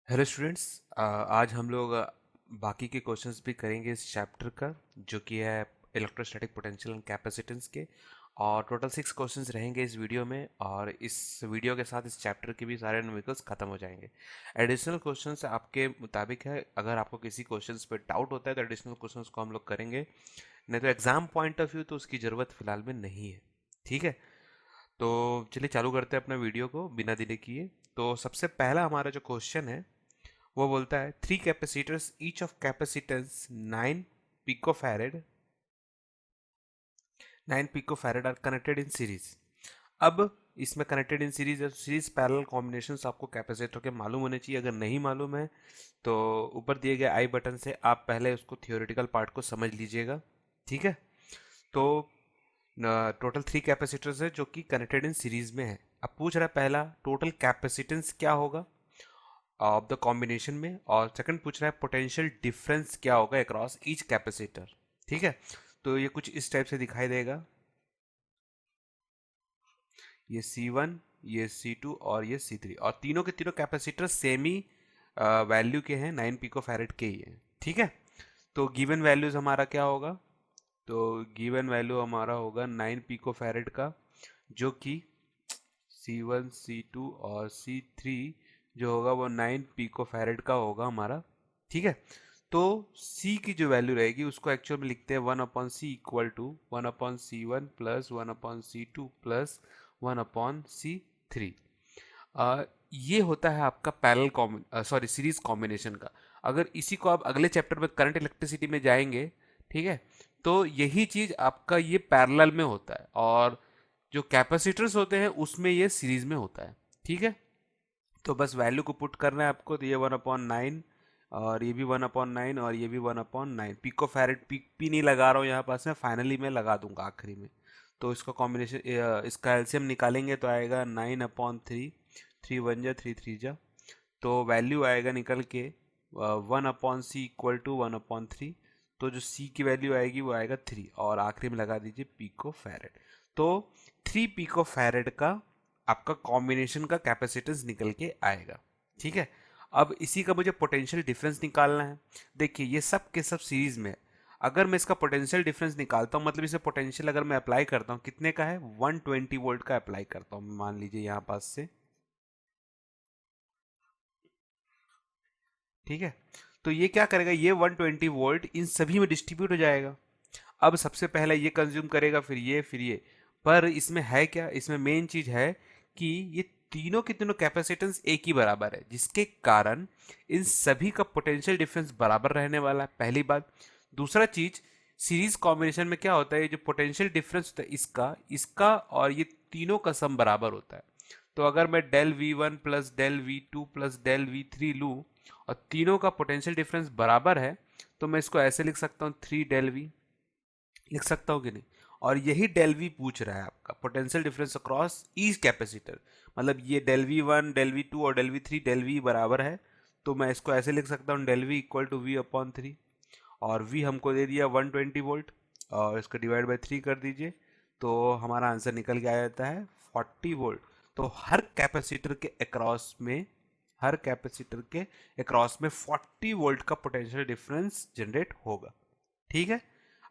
Hello students, आज हम लोग बाकी के क्वेश्चंस भी करेंगे इस चैप्टर का, जो कि है इलेक्ट्रोस्टैटिक पोटेंशियल एंड कैपेसिटेंस के। और टोटल 6 क्वेश्चंस रहेंगे इस वीडियो में, और इस वीडियो के साथ इस चैप्टर के भी सारे न्यूमेरिकल्स खत्म हो जाएंगे। एडिशनल क्वेश्चंस आपके मुताबिक है, अगर आपको किसी क्वेश्चंस पे डाउट होता है तो एडिशनल क्वेश्चंस को हम लोग करेंगे, नहीं तो एग्जाम पॉइंट ऑफ व्यू तो उसकी ज़रूरत फिलहाल में नहीं है। ठीक है, तो चलिए चालू करते हैं अपना वीडियो को बिना डिले किए। तो सबसे पहला हमारा जो क्वेश्चन है वो बोलता है, three capacitors each of capacitance 9 picofarad 9 picofarad are connected in series. अब इसमें कनेक्टेड इन सीरीज है, सीरीज पैरेलल कॉम्बिनेशंस आपको कैपेसिटर के मालूम होने चाहिए। अगर नहीं मालूम है तो ऊपर दिए गए आई बटन से आप पहले उसको थियोरेटिकल पार्ट को समझ लीजिएगा। ठीक है, तो टोटल 3 कैपेसिटर्स है जो कि कनेक्टेड इन सीरीज में है। अब पूछ रहा है पहला, टोटल कैपेसिटेंस क्या होगा ऑफ द कॉम्बिनेशन में, और सेकंड पूछ रहा है पोटेंशियल डिफरेंस क्या होगा अक्रॉस ईच कैपेसिटर। ठीक है, तो ये कुछ इस टाइप से दिखाई देगा, ये C1, ये C2 और ये C3, और तीनों के तीनों कैपेसिटर सेम ही वैल्यू के हैं, 9 पिकोफैरेड के ही हैं। ठीक है, तो गिवन वैल्यूज हमारा क्या होगा, तो गिवन वैल्यू हमारा होगा 9 पिकोफैरेड का, जो कि C1, C2 और C3 जो होगा वो 9 पिकोफैरेड का होगा हमारा। ठीक है, तो C की जो वैल्यू रहेगी उसको एक्चुअल में लिखते हैं 1/C equal to 1/C1 plus 1/C2 plus 1/C3। ये होता है आपका सीरीज कॉम्बिनेशन का। अगर इसी को आप अगले चैप्टर में करंट इलेक्ट्रिसिटी में जाएंगे, ठीक है, तो यही चीज आपका ये पैरेलल में होता है, और जो कैपेसिटर्स होते हैं उसमें ये सीरीज में होता है। ठीक है, तो बस वैल्यू को पुट करना है आपको, तो ये 1/9 और ये भी 1/9 और ये भी 1/9। पिको फैरेड पी नहीं लगा रहा हूँ यहाँ पास में, फाइनली मैं लगा दूंगा आखिरी में। तो इसका कॉम्बिनेशन, इसका एलसीएम निकालेंगे तो आएगा 9/3, 3 1 जा 3 3 जा, तो वैल्यू आएगा निकल के 1/C इक्वल टू 1/3। तो जो C की वैल्यू आएगी वो आएगा 3, और आखिरी में लगा दीजिए पिको फैरेड। तो 3 पिको फैरेड का आपका कॉम्बिनेशन का कैपेसिटेंस निकल के आएगा। ठीक है, अब इसी का मुझे पोटेंशियल डिफरेंस निकालना है। देखिए ये सब के सब सीरीज में है। अगर मैं इसका पोटेंशियल डिफरेंस निकालता हूँ, मतलब इसे पोटेंशियल अगर मैं अप्लाई करता हूँ, कितने का है, 120 वोल्ट का अप्लाई करता हूँ, मान लीजिए यहाँ पास से। ठीक है, तो ये क्या करेगा, ये 120 वोल्ट इन सभी में डिस्ट्रीब्यूट हो जाएगा। अब सबसे पहले ये कंज्यूम करेगा, फिर ये। पर इसमें है क्या, इसमें मेन चीज है कि ये तीनों के तीनों कैपेसिटेंस एक ही बराबर है, जिसके कारण इन सभी का पोटेंशियल डिफरेंस बराबर रहने वाला है, पहली बात। दूसरा चीज, सीरीज कॉम्बिनेशन में क्या होता है, ये जो पोटेंशियल डिफरेंस होता है इसका इसका और ये तीनों का सम बराबर होता है। तो अगर मैं del V1 plus del V2 plus del V3 लूँ और तीनों का पोटेंशियल डिफरेंस बराबर है, तो मैं इसको ऐसे लिख सकता हूँ, 3 डेल V लिख सकता हूँ कि नहीं। और यही डेल वी पूछ रहा है आपका, potential difference across each capacitor. मतलब ये डेल V1 डेल V2 और डेल V3 डेल वी बराबर है, तो मैं इसको ऐसे लिख सकता हूँ, del we equal to V/3। और V हमको दे दिया 120 वोल्ट, और इसको डिवाइड बाई 3 कर दीजिए, तो हमारा आंसर निकल के आ जाता है 40 वोल्ट। तो हर कैपेसिटर के अक्रॉस में 40 वोल्ट का पोटेंशियल डिफरेंस जनरेट होगा। ठीक है,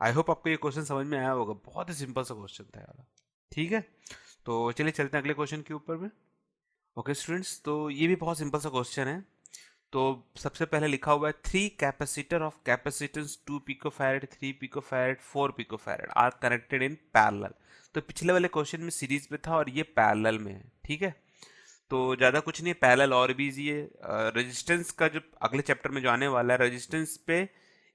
आई होप आपको ये क्वेश्चन समझ में आया होगा, बहुत ही सिंपल सा क्वेश्चन था यार। ठीक है, तो चलिए चलते हैं अगले क्वेश्चन के ऊपर में। ओके स्टूडेंट्स, तो ये भी बहुत सिंपल सा क्वेश्चन है। तो सबसे पहले लिखा हुआ है, three capacitor of capacitance 2 picofarad 3 picofarad 4 picofarad are connected in parallel. तो पिछले वाले क्वेश्चन में सीरीज में था और ये पैरेलल में है। ठीक है, तो ज़्यादा कुछ नहीं, पैरेलल और भी इजी है। रेजिस्टेंस का जो अगले चैप्टर में जो आने वाला है, रेजिस्टेंस पे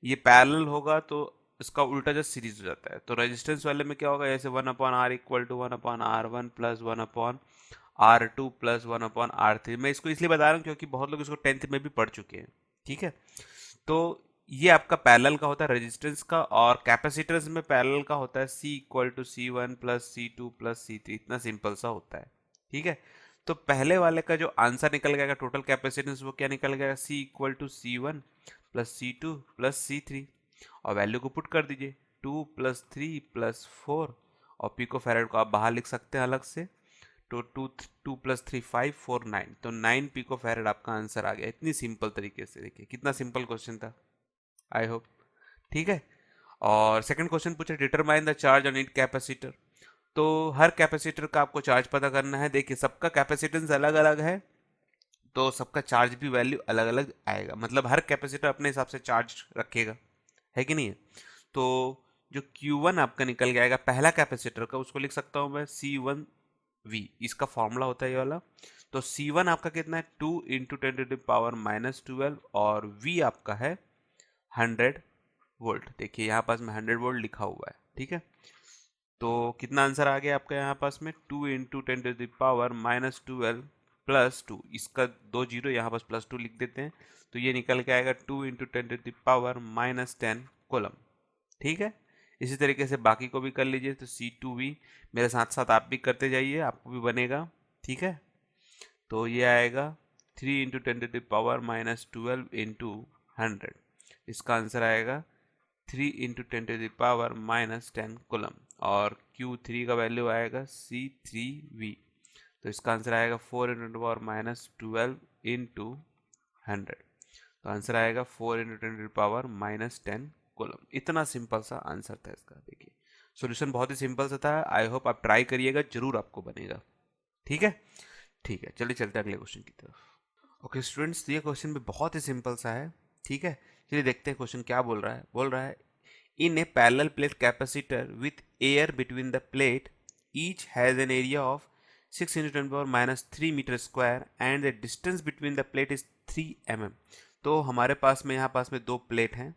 ये पैरेलल होगा तो इसका उल्टा जो सीरीज हो जाता है। तो रेजिस्टेंस वाले में क्या होगा, जैसे 1/R equal to 1/R1 plus 1/R2 plus 1/R3। मैं इसको इसलिए बता रहा हूँ क्योंकि बहुत लोग इसको 10th में भी पढ़ चुके हैं। ठीक है, तो ये आपका पैरेलल का होता है रेजिस्टेंस का, और कैपेसिटर्स में पैरेलल का होता है C equal to C1 plus C2 plus C3। इतना सिंपल सा होता है। ठीक है, तो पहले वाले का जो आंसर निकल गया टोटल कैपेसिटेंस, वो क्या निकल गया, C equal to C1 plus C2 plus C3, और वैल्यू को पुट कर दीजिए, 2 प्लस 3 प्लस 4, और पिको फैरेड को आप बाहर लिख सकते हैं अलग से, तो 2 + 3 5 4 9, तो 9 पिको फैरेड आपका आंसर आ गया। इतनी सिंपल तरीके से, देखिए कितना सिंपल क्वेश्चन था, आई होप। ठीक है। और सेकंड क्वेश्चन पूछा, determine the charge on it capacitor. तो हर कैपेसिटर का आपको चार्ज पता करना है। देखिए सबका कैपेसिटेंस अलग अलग है, तो सबका चार्ज भी वैल्यू अलग अलग आएगा, मतलब हर कैपेसिटर अपने हिसाब से चार्ज रखेगा, है कि नहीं है। तो जो Q1 आपका निकल के आएगा पहला कैपेसिटर का, उसको लिख सकता हूँ मैं C1V, इसका फॉर्मूला होता है ये वाला। तो C1 आपका कितना है, 2 × 10⁻⁻12, और V आपका है 100 वोल्ट। देखिए यहाँ पास में 100 वोल्ट लिखा हुआ है, ठीक है। तो कितना आंसर आ गया आपका यहाँ पास में, 2 × 10⁻⁻12 +2, इसका 2 जीरो यहाँ पास +2 लिख देते हैं, तो ये निकल के आएगा 2 × 10⁻⁻10 कोलम। ठीक है। इसी तरीके से बाकी को भी कर लीजिए। तो C2V मेरे साथ साथ आप भी करते जाइए, आपको भी बनेगा। ठीक है। तो ये आएगा 3 × 10⁻⁻12 × 100, इसका आंसर आएगा 3 × 10⁻⁻10 कोलम। और Q3 का वैल्यू आएगा C3V, तो इसका आंसर आएगा 4 × 10⁻12 × 100, तो आंसर आएगा 4 × 10⁻10 कोलम। इतना सिंपल सा आंसर था इसका। देखिए सॉल्यूशन बहुत ही सिंपल सा था। आई होप आप ट्राई करिएगा, जरूर आपको बनेगा। ठीक है। ठीक है, चलिए चलते हैं अगले क्वेश्चन की तरफ। ओके स्टूडेंट्स, तो ये क्वेश्चन भी बहुत ही सिंपल सा है। ठीक है, चलिए देखते हैं क्वेश्चन क्या बोल रहा है। बोल रहा है, in a parallel plate capacitor with air between the plate, each has an area of 6 × 10⁻³ metre square and the distance between the plate is 3 mm। तो हमारे पास में यहाँ पास में दो प्लेट हैं,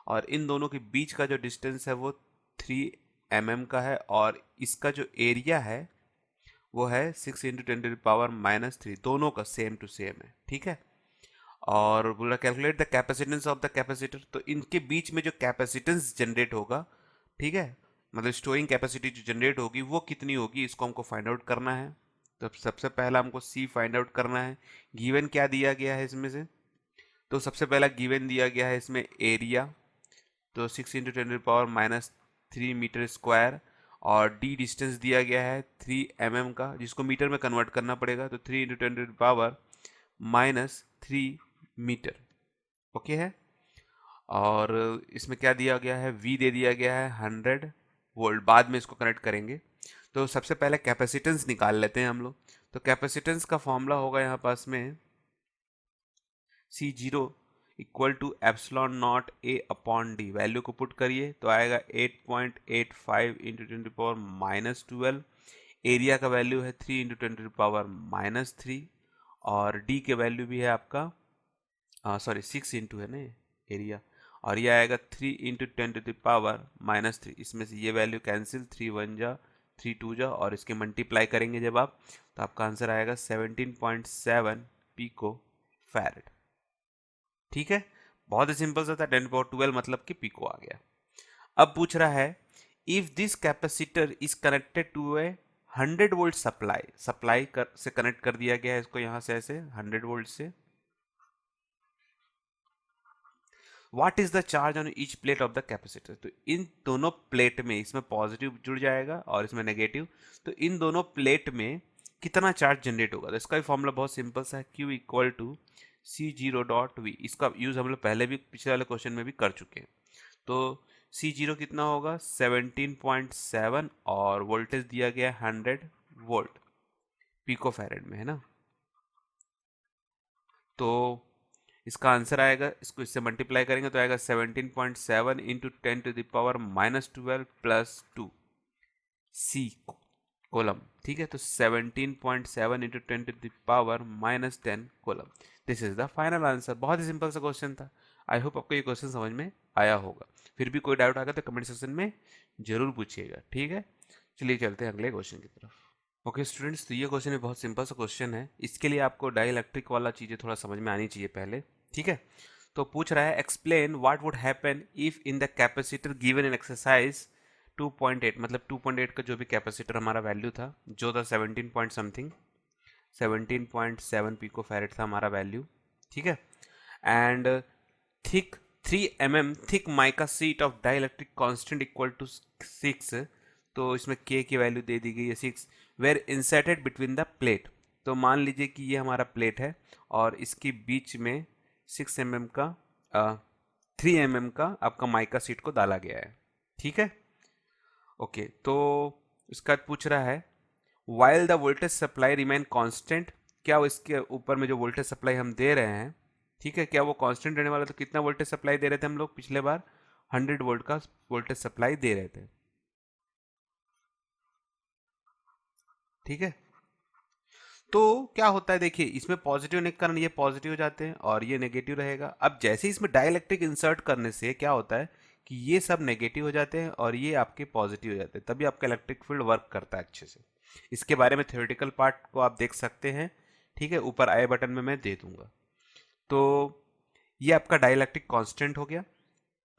और इन दोनों के बीच का जो डिस्टेंस है वो 3 mm का है, और इसका जो एरिया है वो है 6 × 10⁻³ दोनों का सेम टू सेम है। ठीक है। और बोला calculate the capacitance of the capacitor, तो इनके बीच में जो कैपेसिटेंस जनरेट होगा, ठीक है, मतलब स्टोरिंग कैपेसिटी जो जनरेट होगी वो कितनी होगी, इसको हमको फाइंड आउट करना है। तो सबसे पहला हमको C फाइंड आउट करना है। गिवन क्या दिया गया है इसमें से, तो सबसे पहला गिवन दिया गया है इसमें एरिया, तो 6 × 10⁻³ मीटर स्क्वायर, और D डिस्टेंस दिया गया है 3 mm का, जिसको मीटर में कन्वर्ट करना पड़ेगा, तो 3 × 10⁻³ मीटर। ओके है। और इसमें क्या दिया गया है, V दे दिया गया है 100 वोल्ट, बाद में इसको कनेक्ट करेंगे। तो सबसे पहले कैपेसिटेंस निकाल लेते हैं हम लोग। तो कैपेसिटेंस का फॉर्मूला होगा यहाँ पास में C0 = ε0A/d, वैल्यू को पुट करिए तो आएगा 8.85 × 10⁻12। एरिया का वैल्यू है 3 × 10⁻3, और D के वैल्यू भी है आपका सॉरी 6 इंटू है ना एरिया, और ये आएगा 3 × 10⁻3। इसमें से ये वैल्यू कैंसिल, 3 1 जा 3 2 जा, और इसके मल्टीप्लाई करेंगे जब आप, तो आपका आंसर आएगा 17.7 पिको फैरेड। ठीक है, बहुत ही सिंपल सा था। 10⁻12 मतलब कि पिको आ गया। अब पूछ रहा है, if this capacitor is connected to a 100 volt supply से कनेक्ट कर दिया गया है इसको, यहां से ऐसे 100 वोल्ट से। What is the charge on each plate of the capacitor, तो इन दोनों प्लेट में, इसमें पॉजिटिव जुड़ जाएगा और इसमें नेगेटिव, तो इन दोनों प्लेट में कितना चार्ज जनरेट होगा। तो इसका भी फॉर्मूला बहुत सिंपल सा है, Q = C0.V। इसका यूज हम लोग पहले भी पिछले वाले क्वेश्चन में भी कर चुके हैं। तो C0 कितना होगा, 17.7, और वोल्टेज दिया गया 100 वोल्ट पिको फैरेड में, है ना। तो इसका आंसर आएगा, इसको इससे मल्टीप्लाई करेंगे तो आएगा 17.7 × 10⁻12 +2 C कोलम। ठीक है, तो 17.7 × 10⁻10 coulomb. This is the final answer. बहुत ही सिंपल सा क्वेश्चन था। आई होप आपको ये क्वेश्चन समझ में आया होगा। फिर भी कोई डाउट आएगा तो कमेंट सेक्शन में जरूर पूछिएगा। ठीक है, चलिए चलते हैं अगले क्वेश्चन की तरफ। ओके स्टूडेंट्स, तो ये क्वेश्चन भी बहुत सिंपल सा क्वेश्चन है। इसके लिए आपको डाइलेक्ट्रिक वाला चीज़ें थोड़ा समझ में आनी चाहिए पहले। ठीक है, तो पूछ रहा है, explain what would happen if in the capacitor given in exercise 2.8, मतलब 2.8 का जो भी कैपेसिटर हमारा वैल्यू था, जो था 17 पॉइंट समथिंग, 17.7 पिको फैरेड था हमारा वैल्यू। ठीक है, and thick 3 mm thick mica sheet of dielectric constant = 6, तो इसमें K की वैल्यू दे दी गई है 6, were inserted between the plate. तो मान लीजिए कि ये हमारा प्लेट है और इसके बीच में 6 mm का 3 mm का आपका माइका शीट को डाला गया है। ठीक है, ओके। तो इसका पूछ रहा है while the voltage supply remain constant, क्या वो इसके ऊपर में जो वोल्टेज सप्लाई हम दे रहे हैं, ठीक है, क्या वो कांस्टेंट रहने वाला। तो कितना वोल्टेज सप्लाई दे रहे थे हम लोग पिछले बार, 100 वोल्ट का वोल्टेज सप्लाई दे रहे थे। ठीक है, तो क्या होता है देखिए, इसमें पॉजिटिव होने के कारण ये पॉजिटिव हो जाते हैं और ये नेगेटिव रहेगा। अब जैसे इसमें डाइलेक्ट्रिक इंसर्ट करने से क्या होता है कि ये सब नेगेटिव हो जाते हैं और ये आपके पॉजिटिव हो जाते हैं, तभी आपका इलेक्ट्रिक फील्ड वर्क करता है अच्छे से। इसके बारे में थ्योरेटिकल पार्ट को आप देख सकते हैं, ठीक है, ऊपर आई बटन में मैं दे दूंगा। तो ये आपका डाइलेक्ट्रिक कांस्टेंट हो गया।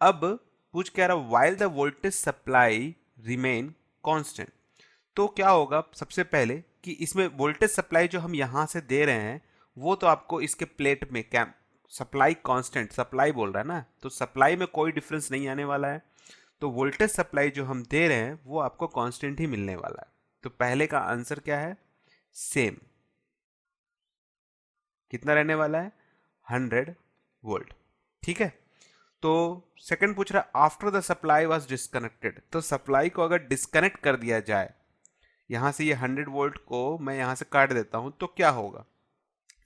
अब पूछ क्या रहा, while the voltage supply remain constant. तो क्या होगा सबसे पहले कि इसमें वोल्टेज सप्लाई जो हम यहां से दे रहे हैं वो तो आपको इसके प्लेट में क्या सप्लाई कांस्टेंट, सप्लाई बोल रहा है ना, तो सप्लाई में कोई डिफरेंस नहीं आने वाला है। तो वोल्टेज सप्लाई जो हम दे रहे हैं वो आपको कांस्टेंट ही मिलने वाला है। तो पहले का आंसर क्या है, सेम। कितना रहने वाला है, 100 वोल्ट। ठीक है, तो सेकंड पूछ रहा है after the supply was disconnected. तो सप्लाई को अगर डिस्कनेक्ट कर दिया जाए, यहां से ये 100 वोल्ट को मैं यहां से काट देता हूं तो क्या होगा।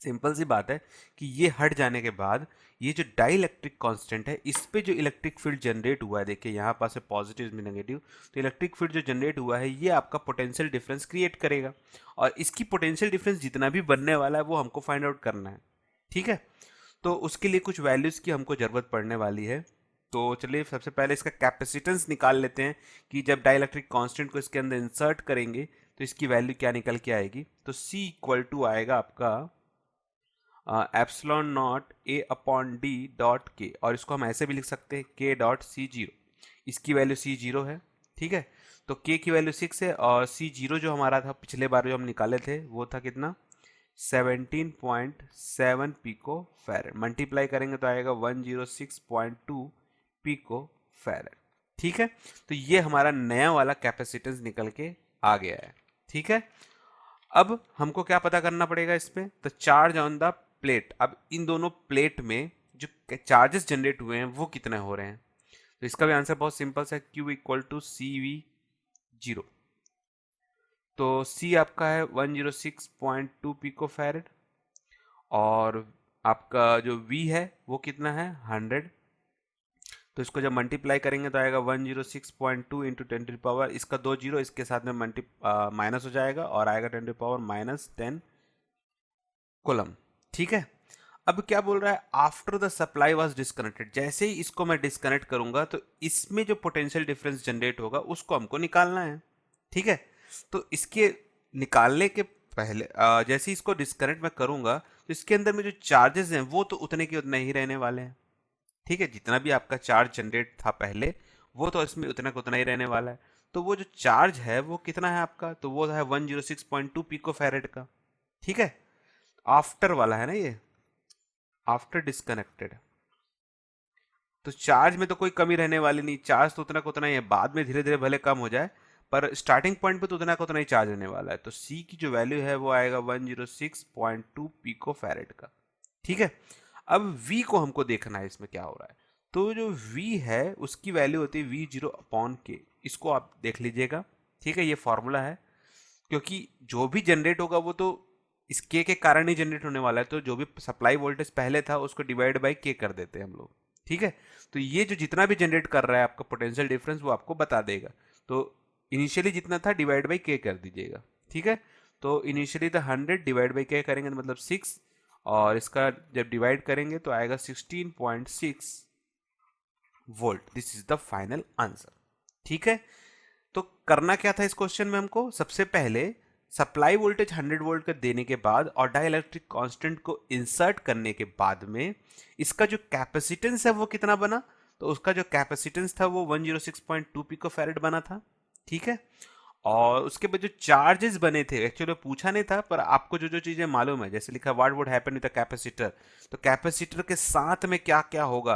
सिंपल सी बात है कि ये हट जाने के बाद ये जो डाइलेक्ट्रिक कांस्टेंट है इस पे जो इलेक्ट्रिक फील्ड जनरेट हुआ है, देखिए यहाँ पास है पॉजिटिव में नेगेटिव, तो इलेक्ट्रिक फील्ड जो जनरेट हुआ है ये आपका पोटेंशियल डिफरेंस क्रिएट करेगा और इसकी पोटेंशियल डिफरेंस जितना भी बनने वाला है वो हमको फाइंड आउट करना है। ठीक है, तो उसके लिए कुछ वैल्यूज की हमको जरूरत पड़ने वाली है। तो चलिए सबसे पहले इसका कैपेसिटेंस निकाल लेते हैं कि जब डाइलेक्ट्रिक कांस्टेंट को इसके अंदर इंसर्ट करेंगे तो इसकी वैल्यू क्या निकल के आएगी। तो C इक्वल टू आएगा आपका epsilon not A upon D dot के, और इसको हम ऐसे भी लिख सकते हैं K डॉट C0। इसकी वैल्यू C0 है। ठीक है, तो K की वैल्यू 6 है और C0 जो हमारा था पिछले बार जो हम निकाले थे वो था कितना, 17.7 पिको फैरेड। मल्टीप्लाई करेंगे तो आएगा 106.2 पिको फैरेड। ठीक है, तो ये हमारा नया वाला कैपेसिटेंस निकल के आ गया है। ठीक है, अब हमको क्या पता करना पड़ेगा इसमें, तो चार्ज ऑन द प्लेट। अब इन दोनों प्लेट में जो चार्जेस जनरेट हुए हैं वो कितने हो रहे हैं। तो इसका भी आंसर बहुत सिंपल सा, Q इक्वल टू CV0। तो C आपका है 106.2 पिको फैरेड और आपका जो V है वो कितना है 100। तो इसको जब मल्टीप्लाई करेंगे तो आएगा 106.2 इंटू 10 पावर, इसका 2 जीरो इसके साथ में माइनस हो जाएगा और आएगा 10 पावर -10 कूलम। ठीक है, अब क्या बोल रहा है, after the supply was disconnected. जैसे ही इसको मैं डिस्कनेक्ट करूंगा तो इसमें जो पोटेंशियल डिफरेंस जनरेट होगा उसको हमको निकालना है। ठीक है, तो इसके निकालने के पहले जैसे ही इसको डिस्कनेक्ट मैं करूंगा तो इसके अंदर में जो चार्जेस हैं वो तो उतने के उतने ही रहने वाले हैं। ठीक है, जितना भी आपका चार्ज जनरेट था पहले वो तो इसमें उतना का उतना ही रहने वाला है। तो वो जो चार्ज है वो कितना है आपका, तो वो है 106.2 पिको फैरेड का। ठीक है, आफ्टर वाला है ना ये, आफ्टर डिस्कनेक्टेड। तो चार्ज में तो कोई कमी रहने वाली नहीं, चार्ज तो उतना का उतना ही है, बाद में धीरे धीरे भले कम हो जाए पर स्टार्टिंग पॉइंट पे तो उतना का उतना ही चार्ज रहने वाला है। तो C की जो वैल्यू है वो आएगा 106.2 पिको फैरेड का। ठीक है, अब V को हमको देखना है इसमें क्या हो रहा है। तो जो V है उसकी वैल्यू होती है V0 अपॉन के, इसको आप देख लीजिएगा। ठीक है, ये फॉर्मूला है, क्योंकि जो भी जनरेट होगा वो तो इस के कारण ही जनरेट होने वाला है, तो जो भी सप्लाई वोल्टेज पहले था उसको डिवाइड बाई के कर देते हैं हम लोग। ठीक है, तो ये जो जितना भी जनरेट कर रहा है आपका पोटेंशियल डिफरेंस वो आपको बता देगा। तो इनिशियली जितना था डिवाइड बाई के कर दीजिएगा। ठीक है, तो इनिशियली था 100 डिवाइड बाई के करेंगे तो मतलब 6, और इसका जब डिवाइड करेंगे तो आएगा 16.6 volt. This is the final answer. ठीक है, तो करना क्या था इस क्वेश्चन में हमको, सबसे पहले सप्लाई वोल्टेज 100 वोल्ट का देने के बाद और डाइलेक्ट्रिक कांस्टेंट को इंसर्ट करने के बाद में इसका जो कैपेसिटेंस है वो कितना बना, तो उसका जो कैपेसिटेंस था वो 106.2 पिको फैरेड बना था। ठीक है, और उसके बाद जो चार्जेस बने थे, एक्चुअली पूछा नहीं था पर आपको जो जो चीजें मालूम है, जैसे लिखा what would happen with the capacitor, तो कैपेसिटर के साथ में क्या क्या होगा।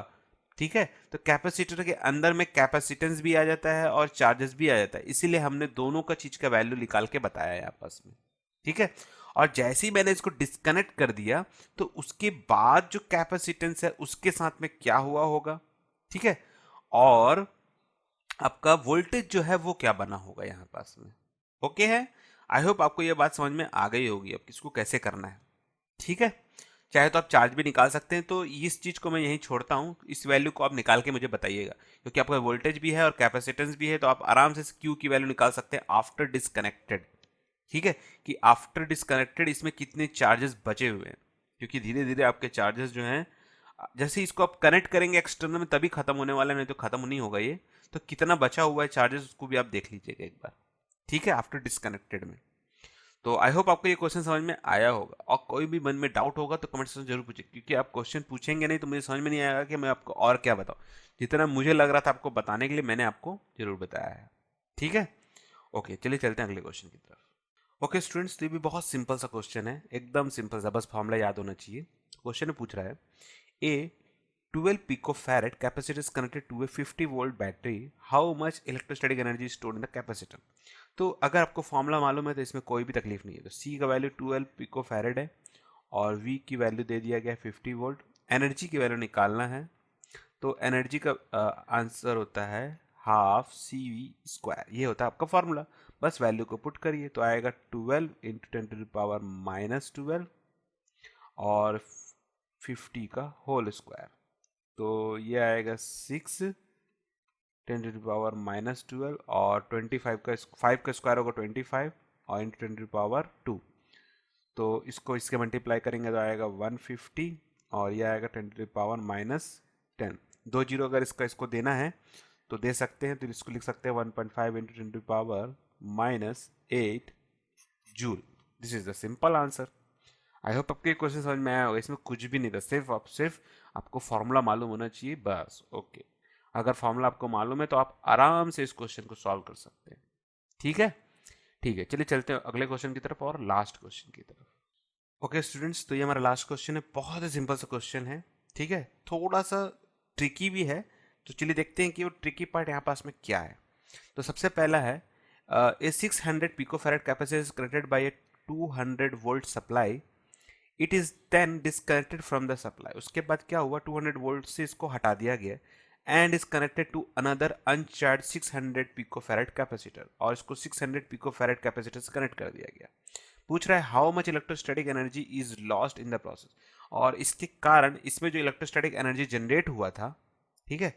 ठीक है। तो कैपेसिटर के अंदर में कैपेसिटेंस भी आ जाता है और चार्जेस भी आ जाता है, इसीलिए हमने दोनों का चीज का वैल्यू निकाल के बताया है आपस में। ठीक है। और जैसे ही मैंने इसको डिस्कनेक्ट कर दिया तो उसके बाद जो कैपेसिटेंस है उसके साथ में क्या हुआ होगा, ठीक है, और आपका वोल्टेज जो है वो क्या बना होगा यहाँ पास में। ओके है। आई होप आपको ये बात समझ में आ गई होगी अब किसको कैसे करना है। ठीक है। चाहे तो आप चार्ज भी निकाल सकते हैं, तो इस चीज को मैं यहीं छोड़ता हूँ, इस वैल्यू को आप निकाल के मुझे बताइएगा, क्योंकि आपका वोल्टेज भी है और कैपेसिटेंस भी है, तो आप आराम से क्यू की वैल्यू निकाल सकते हैं आफ्टर डिस्कनेक्टेड। ठीक है, कि आफ्टर डिस्कनेक्टेड इसमें कितने चार्जेस बचे हुए हैं, क्योंकि धीरे धीरे आपके चार्जेस जो हैं, जैसे इसको आप कनेक्ट करेंगे एक्सटर्नल में तभी खत्म होने वाला है, नहीं तो खत्म नहीं होगा ये। तो कितना बचा हुआ है चार्जेस उसको भी आप देख लीजिएगा एक बार। ठीक है, आफ्टर डिस्कनेक्टेड में। तो आई होप आपको ये क्वेश्चन समझ में आया होगा, और कोई भी मन में डाउट होगा तो कमेंट सेक्शन जरूर पूछिए, क्योंकि आप क्वेश्चन पूछेंगे नहीं तो मुझे समझ में नहीं आएगा कि मैं आपको और क्या बताऊं। जितना मुझे लग रहा था आपको बताने के लिए मैंने आपको जरूर बताया है। ठीक है। ओके, चलिए चलते हैं अगले क्वेश्चन की तरफ। ओके स्टूडेंट्स, तो ये भी बहुत सिंपल सा क्वेश्चन है, एकदम सिंपल सा, बस फॉर्मूला याद होना चाहिए। क्वेश्चन में पूछ रहा है, ए 12 picofarad capacitor is connected to a 50 volt battery. How much electrostatic energy is stored in the capacitor? तो अगर आपको फॉर्मूला मालूम है तो इसमें कोई भी तकलीफ नहीं है। तो C का वैल्यू 12 पिकोफैरेड है और V की वैल्यू दे दिया गया 50 वोल्ट। एनर्जी की वैल्यू निकालना है, तो एनर्जी का आंसर होता है हाफ CV²। ये होता है आपका फॉर्मूला। बस वैल्यू को पुट करिए तो आएगा 12 इंटू 10⁻⁻12 और 50 का होल स्क्वायर। तो ये आएगा 6 10⁻⁻12 और 25 का 5 का स्क्वायर होगा 25 और इंटू 10⁻²। तो इसको इसके मल्टीप्लाई करेंगे तो आएगा 150 और ये आएगा 10⁻⁻10। 2 जीरो अगर इसको देना है तो दे सकते हैं, तो इसको लिख सकते हैं 1.5 into 10⁻⁻8 joule. This is the simple answer. I hope आपको ये क्वेश्चन समझ में आया होगा, इसमें कुछ भी नहीं था, सिर्फ आपको फॉर्मूला मालूम होना चाहिए बस। ओके, अगर फॉर्मूला आपको मालूम है तो आप आराम से इस क्वेश्चन को सॉल्व कर सकते हैं। ठीक है। ठीक है, चलिए चलते हैं अगले क्वेश्चन की तरफ और लास्ट क्वेश्चन की तरफ। ओके स्टूडेंट्स, तो ये हमारा लास्ट क्वेश्चन है, बहुत ही सिंपल सा क्वेश्चन है। ठीक है, थोड़ा सा ट्रिकी भी है, तो चलिए देखते हैं कि वो ट्रिकी पार्ट यहाँ पास में क्या है। तो सबसे पहला है, a 600 picofarad capacitor is connected by a 200 volt supply, it is then disconnected from the supply. उसके बाद क्या हुआ, 200 वोल्ट से इसको हटा दिया गया and is connected to another uncharge 600 picofarad capacitor, और इसको 600 पिकोफैरेड कैपेसिटर से कनेक्ट कर दिया गया। पूछ रहा है how much electrostatic energy is lost in the process, और इसके कारण इसमें जो इलेक्ट्रोस्टैटिक एनर्जी जनरेट हुआ था, ठीक है,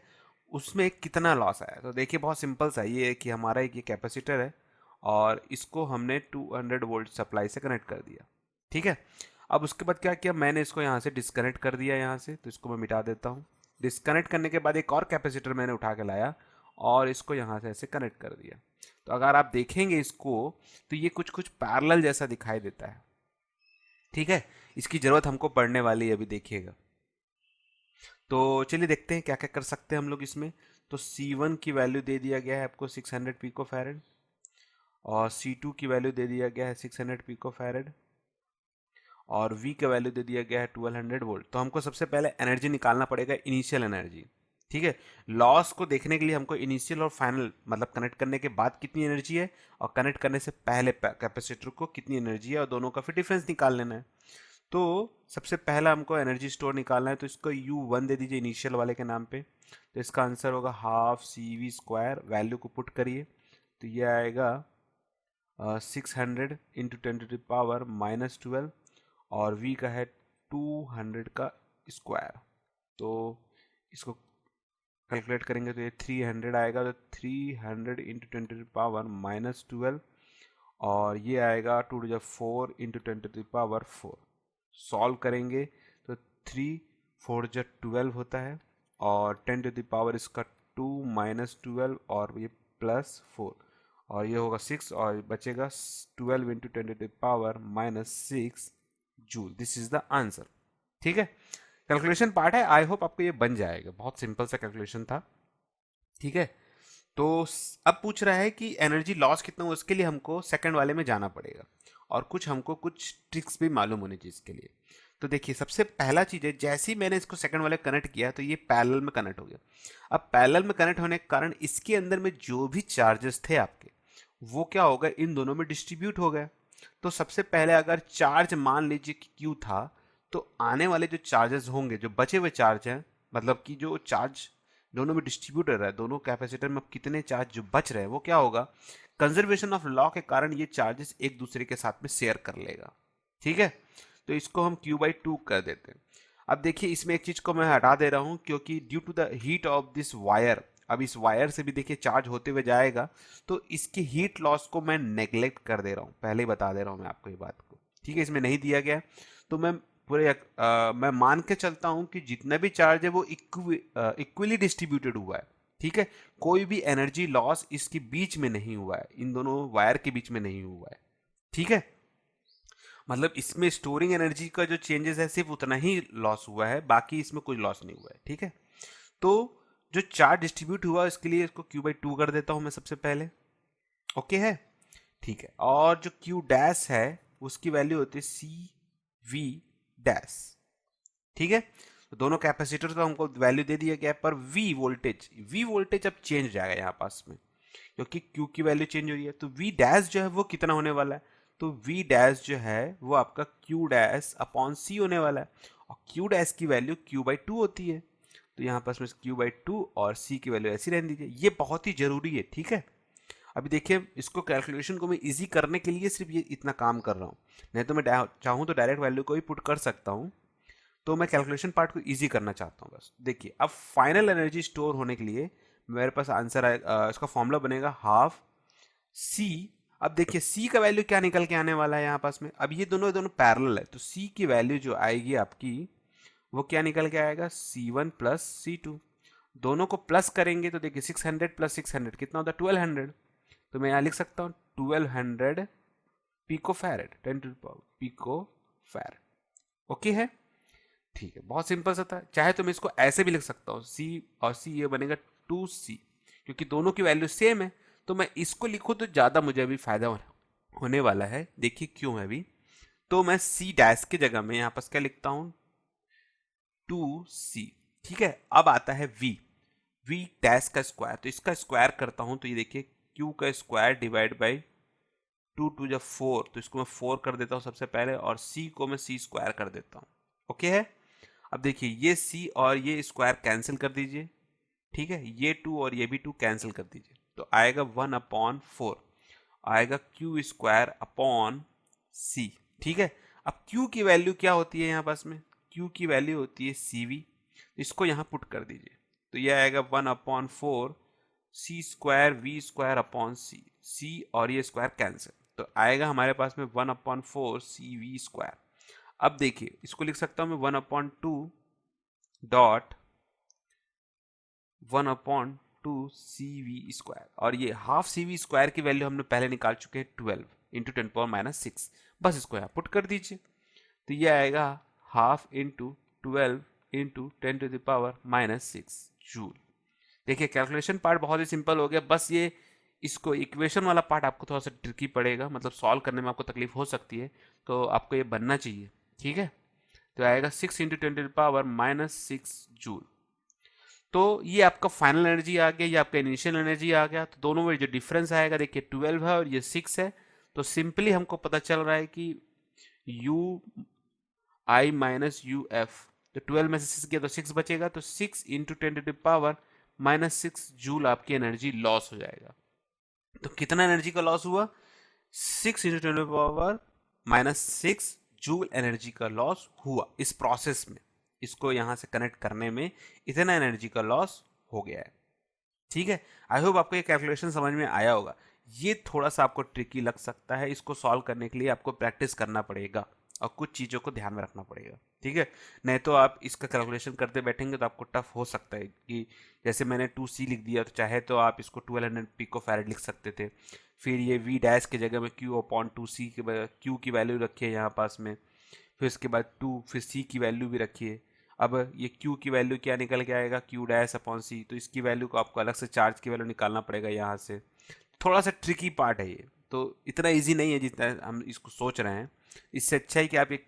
उसमें कितना लॉस आया। तो देखिए बहुत सिंपल सा ये है कि हमारा एक ये कैपेसिटर है और इसको हमने 200 वोल्ट सप्लाई से कनेक्ट कर दिया। ठीक है, अब उसके बाद क्या किया, मैंने इसको यहाँ से डिस्कनेक्ट कर दिया यहाँ से, तो इसको मैं मिटा देता हूँ। डिस्कनेक्ट करने के बाद एक और कैपेसिटर मैंने उठा के लाया और इसको यहाँ से ऐसे कनेक्ट कर दिया। तो अगर आप देखेंगे इसको तो ये कुछ कुछ पैरेलल जैसा दिखाई देता है। ठीक है, इसकी जरूरत हमको पड़ने वाली है, अभी देखिएगा। तो चलिए देखते हैं क्या क्या कर सकते हैं हम लोग इसमें। तो C1 की वैल्यू दे दिया गया है आपको 600 पिकोफैरेड और C2 की वैल्यू दे दिया गया है 600 पिकोफैरेड और V का वैल्यू दे दिया गया है 1200 वोल्ट। तो हमको सबसे पहले एनर्जी निकालना पड़ेगा, इनिशियल एनर्जी। ठीक है, लॉस को देखने के लिए हमको इनिशियल और फाइनल, मतलब कनेक्ट करने के बाद कितनी एनर्जी है और कनेक्ट करने से पहले कैपेसिटर को कितनी एनर्जी है, और दोनों का फिर डिफरेंस निकाल लेना है। तो सबसे पहला हमको एनर्जी स्टोर निकालना है, तो इसको U1 दे दीजिए इनिशियल वाले के नाम पे। तो इसका आंसर होगा हाफ CV²। वैल्यू को पुट करिए तो ये आएगा 600 इंटू 10⁻⁻12 और V का है 200 का स्क्वायर। तो इसको कैलकुलेट करेंगे तो ये 300 आएगा, तो 300 इंटू 10⁻⁻12 और ये आएगा 2⁴ इंटू 10⁻⁴। सॉल्व करेंगे तो 3 4 जा 12 होता है और 10⁻⁻ इसका 2 - 12 और ये +4 और ये होगा 6 और बचेगा 12 into 10⁻⁻6 joule. This is the answer. ठीक है, कैलकुलेशन पार्ट है, आई होप आपको ये बन जाएगा, बहुत सिंपल सा कैलकुलेशन था। ठीक है, तो अब पूछ रहा है कि एनर्जी लॉस कितना हो, उसके लिए हमको सेकंड वाले में जाना पड़ेगा और कुछ हमको कुछ ट्रिक्स भी मालूम होनी चाहिए इसके लिए। तो देखिए सबसे पहला चीज है, जैसे ही मैंने इसको सेकंड वाले कनेक्ट किया तो ये पैरेलल में कनेक्ट हो गया। अब पैरेलल में कनेक्ट होने के कारण इसके अंदर में जो भी चार्जेस थे आपके, वो क्या हो गए, इन दोनों में डिस्ट्रीब्यूट हो गए। तो सबसे पहले अगर चार्ज मान लीजिए कि क्यू था, तो आने वाले जो चार्जेस होंगे, जो बचे हुए चार्ज हैं, मतलब कि जो चार्ज दोनों में डिस्ट्रीब्यूट हो रहा है, दोनों कैपेसिटर में अब कितने चार्ज जो बच रहे हैं, वो क्या होगा, कंजर्वेशन ऑफ लॉ के कारण ये चार्जेस एक दूसरे के साथ में शेयर कर लेगा। ठीक है, तो इसको हम Q/2 कर देते हैं। अब देखिए इसमें एक चीज को मैं हटा दे रहा हूं, क्योंकि due to the heat of this wire, अब इस वायर से भी देखिए चार्ज होते हुए जाएगा, तो इसकी हीट लॉस को मैं नेग्लेक्ट कर दे रहा हूं, पहले ही बता दे रहा हूं मैं आपको ये बात को। ठीक है, इसमें नहीं दिया गया, तो मैं मैं मान के चलता हूं कि जितना भी चार्ज है वो इक्वली डिस्ट्रीब्यूटेड हुआ है। ठीक है, कोई भी एनर्जी लॉस इसके बीच में नहीं हुआ है, इन दोनों वायर के बीच में नहीं हुआ है। ठीक है, मतलब इसमें स्टोरिंग एनर्जी का जो चेंजेस है सिर्फ उतना ही लॉस हुआ है, बाकी इसमें कोई लॉस नहीं हुआ है। ठीक है, तो जो चार्ज डिस्ट्रीब्यूट हुआ इसके लिए इसको Q/2 कर देता हूं मैं सबसे पहले। ओके है, ठीक है, और जो Q डैश है उसकी वैल्यू होती है CV डैश। ठीक है, तो दोनों कैपेसिटर तो हमको वैल्यू दे दिया गया है, पर V वोल्टेज अब चेंज हो जाएगा यहाँ पास में, क्योंकि Q की वैल्यू चेंज हो रही है। तो V डैश जो है वो कितना होने वाला है, तो V डैश जो है वो आपका Q डैश अपॉन C होने वाला है, और Q डैश की वैल्यू Q/2 होती है। तो यहाँ पास में Q/2 और C की वैल्यू ऐसी रहने दीजिए, ये बहुत ही जरूरी है। ठीक है, अभी देखिए इसको कैलकुलेशन को मैं इजी करने के लिए सिर्फ ये इतना काम कर रहा हूँ, नहीं तो मैं चाहूँ तो डायरेक्ट वैल्यू को ही पुट कर सकता हूँ, तो मैं कैलकुलेशन पार्ट को इजी करना चाहता हूँ बस। देखिए अब फाइनल एनर्जी स्टोर होने के लिए मेरे पास आंसर आए, इसका फॉर्मूला बनेगा हाफ सी। अब देखिए सी का वैल्यू क्या निकल के आने वाला है यहाँ पास में, अब ये दोनों पैरेलल है, तो सी की वैल्यू जो आएगी आपकी वो क्या निकल के आएगा, C1 प्लस C2। दोनों को प्लस करेंगे तो देखिए 600 प्लस 600 कितना होता है, 1200। तो मैं यहाँ लिख सकता हूँ 1200 picofarad, 10 picofarad. Okay है, ठीक है, बहुत सिंपल सा था। चाहे तो मैं इसको ऐसे भी लिख सकता हूँ, C और C ये बनेगा 2C, क्योंकि दोनों की वैल्यू सेम है। तो मैं इसको लिखूँ तो ज़्यादा मुझे अभी फायदा होने वाला है। देखिए क्यों है अभी, तो मैं C डैश की जगह में यहाँ पास क्या लिखता हूँ, 2C। ठीक है, अब आता है V डैश का स्क्वायर, तो इसका स्क्वायर करता हूँ तो ये देखिए Q का स्क्वायर डिवाइड बाई 2 × 4, तो इसको मैं 4 कर देता हूँ सबसे पहले, और C को मैं C स्क्वायर कर देता हूँ। ओके है, अब देखिए ये C और ये स्क्वायर कैंसिल कर दीजिए। ठीक है, ये 2 और ये भी 2 कैंसिल कर दीजिए, तो आएगा 1/4, आएगा Q स्क्वायर अपॉन C। ठीक है, अब Q की वैल्यू क्या होती है यहाँ पास में, Q की वैल्यू होती है CV, इसको यहाँ पुट कर दीजिए, तो ये आएगा 1/4 C square V square upon C और ये स्क्वायर कैंसिल, तो आएगा हमारे पास में 1/4 CV स्क्वायर। अब देखिए इसको लिख सकता हूँ मैं 1/2 डॉट 1/2 CV स्क्वायर, और ये हाफ CV स्क्वायर की वैल्यू हमने पहले निकाल चुके हैं 12 इंटू 10⁻⁶, बस इसको यहाँ पुट कर दीजिए, तो ये आएगा हाफ इंटू 12 इंटू 10⁻⁻6 जूल। देखिए कैलकुलेशन पार्ट बहुत ही सिंपल हो गया, बस ये इसको इक्वेशन वाला पार्ट आपको थोड़ा सा ट्रिकी पड़ेगा, मतलब सॉल्व करने में आपको तकलीफ हो सकती है, तो आपको ये बनना चाहिए। ठीक है, तो आएगा 6 इंटू 10⁻⁻6 जूल। तो ये आपका फाइनल एनर्जी आ गया, ये आपका इनिशियल एनर्जी आ गया। तो दोनों में जो डिफरेंस आएगा देखिए 12 है और ये 6 है, तो सिंपली हमको पता चल रहा है कि UI माइनस UF, तो 12 में से 6 गया तो 6 बचेगा, तो 6 इंटू 10⁻⁻6 जूल आपकी एनर्जी लॉस हो जाएगा। तो कितना एनर्जी का लॉस हुआ, 6 इंटू 10⁻⁻6 जूल एनर्जी का लॉस हुआ इस प्रोसेस में, इसको यहां से कनेक्ट करने में इतना एनर्जी का लॉस हो गया है। ठीक है, आई होप आपको ये कैलकुलेशन समझ में आया होगा। ये थोड़ा सा आपको ट्रिकी लग सकता है, इसको सॉल्व करने के लिए आपको प्रैक्टिस करना पड़ेगा और कुछ चीज़ों को ध्यान में रखना पड़ेगा। ठीक है, नहीं तो आप इसका कैलकुलेशन करते बैठेंगे तो आपको टफ हो सकता है, कि जैसे मैंने 2C लिख दिया, तो चाहे तो आप इसको 1200 पिको फैरेड लिख सकते थे, फिर ये V डैश की जगह में Q/2C के Q की वैल्यू रखिए यहाँ पास में, फिर उसके बाद 2, फिर C की वैल्यू भी रखिए। अब ये Q की वैल्यू क्या निकल के आएगा, Q डैश अपॉन C, तो इसकी वैल्यू को आपको अलग से चार्ज की वैल्यू निकालना पड़ेगा यहाँ से। थोड़ा सा ट्रिकी पार्ट है ये, तो इतना इजी नहीं है जितना हम इसको सोच रहे हैं। इससे अच्छा है कि आप एक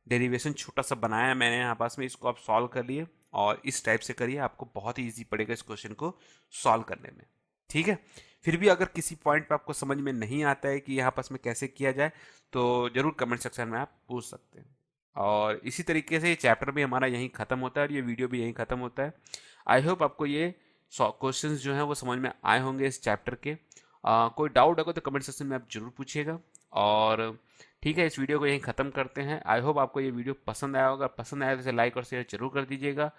डेरिवेशन छोटा सा बनाया मैंने यहाँ पास में, इसको आप सॉल्व कर लिए और इस टाइप से करिए, आपको बहुत ही ईजी पड़ेगा इस क्वेश्चन को सॉल्व करने में। ठीक है, फिर भी अगर किसी पॉइंट पे आपको समझ में नहीं आता है कि यहाँ पास में कैसे किया जाए, तो जरूर कमेंट सेक्शन में आप पूछ सकते हैं। और इसी तरीके से ये चैप्टर भी हमारा यहीं ख़त्म होता है और ये वीडियो भी यहीं ख़त्म होता है। आई होप आपको ये क्वेश्चंस जो हैं वो समझ में आए होंगे इस चैप्टर के। कोई डाउट होगा तो कमेंट सेक्शन में आप जरूर पूछिएगा। और ठीक है, इस वीडियो को यहीं ख़त्म करते हैं। आई होप आपको ये वीडियो पसंद आया होगा, पसंद आया तो इसे लाइक और शेयर जरूर कर दीजिएगा।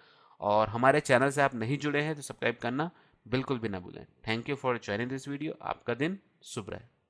और हमारे चैनल से आप नहीं जुड़े हैं तो सब्सक्राइब करना बिल्कुल भी ना भूलें। Thank you for joining this video. आपका दिन शुभ रहे।